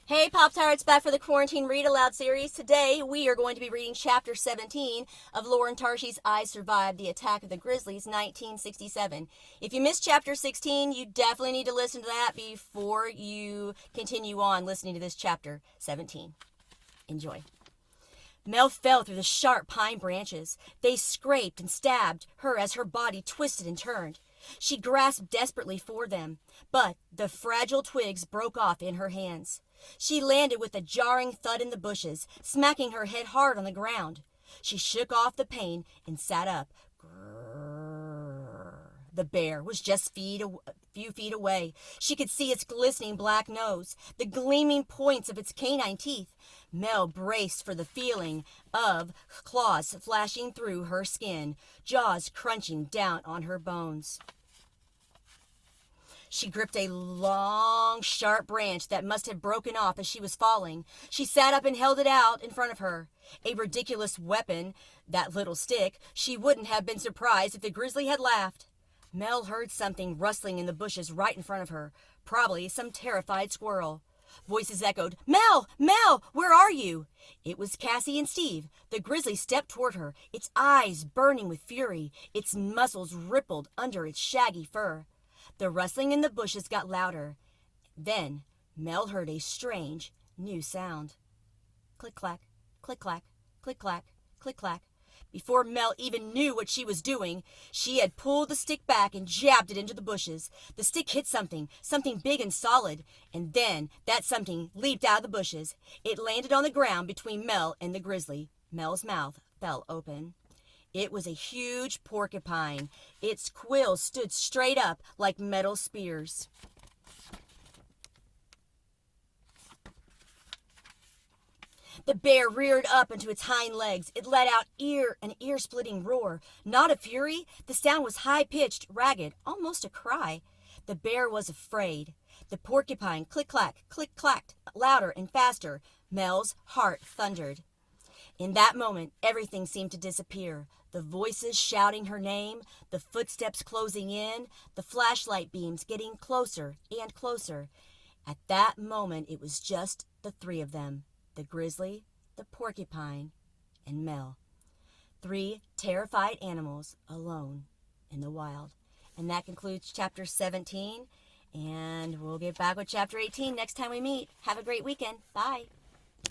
Hey, Pop-Tarts, back for the Quarantine Read Aloud Series. Today, we are going to be reading Chapter 17 of Lauren Tarshis' I Survived the Attack of the Grizzlies, 1967. If you missed Chapter 16, you definitely need to listen to that before you continue on listening to this Chapter 17. Enjoy. Mel fell through the sharp pine branches. They scraped and stabbed her as her body twisted and turned. She grasped desperately for them, but the fragile twigs broke off in her hands. She landed with a jarring thud in the bushes, smacking her head hard on the ground. She shook off the pain and sat up. Grrr. The bear was just a few feet away. She could see its glistening black nose, the gleaming points of its canine teeth. Mel braced for the feeling of claws flashing through her skin, jaws crunching down on her bones. She gripped a long, sharp branch that must have broken off as she was falling. She sat up and held it out in front of her. A ridiculous weapon, that little stick. She wouldn't have been surprised if the grizzly had laughed. Mel heard something rustling in the bushes right in front of her, probably some terrified squirrel. Voices echoed, "Mel! Mel! Where are you?" It was Cassie and Steve. The grizzly stepped toward her, its eyes burning with fury. Its muscles rippled under its shaggy fur. The rustling in the bushes got louder. Then Mel heard a strange, new sound. Click-clack, click-clack, click-clack, click-clack. Before Mel even knew what she was doing, she had pulled the stick back and jabbed it into the bushes. The stick hit something big and solid, and then that something leaped out of the bushes. It landed on the ground between Mel and the grizzly. Mel's mouth fell open. It was a huge porcupine. Its quills stood straight up like metal spears. The bear reared up into its hind legs. It let out an ear-splitting roar. Not of fury. The sound was high-pitched, ragged, almost a cry. The bear was afraid. The porcupine click-clack, click-clacked, louder and faster. Mel's heart thundered. In that moment, everything seemed to disappear. The voices shouting her name, the footsteps closing in, the flashlight beams getting closer and closer. At that moment, it was just the three of them. The grizzly, the porcupine, and Mel. 3 terrified animals alone in the wild. And that concludes Chapter 17. And we'll get back with Chapter 18 next time we meet. Have a great weekend. Bye.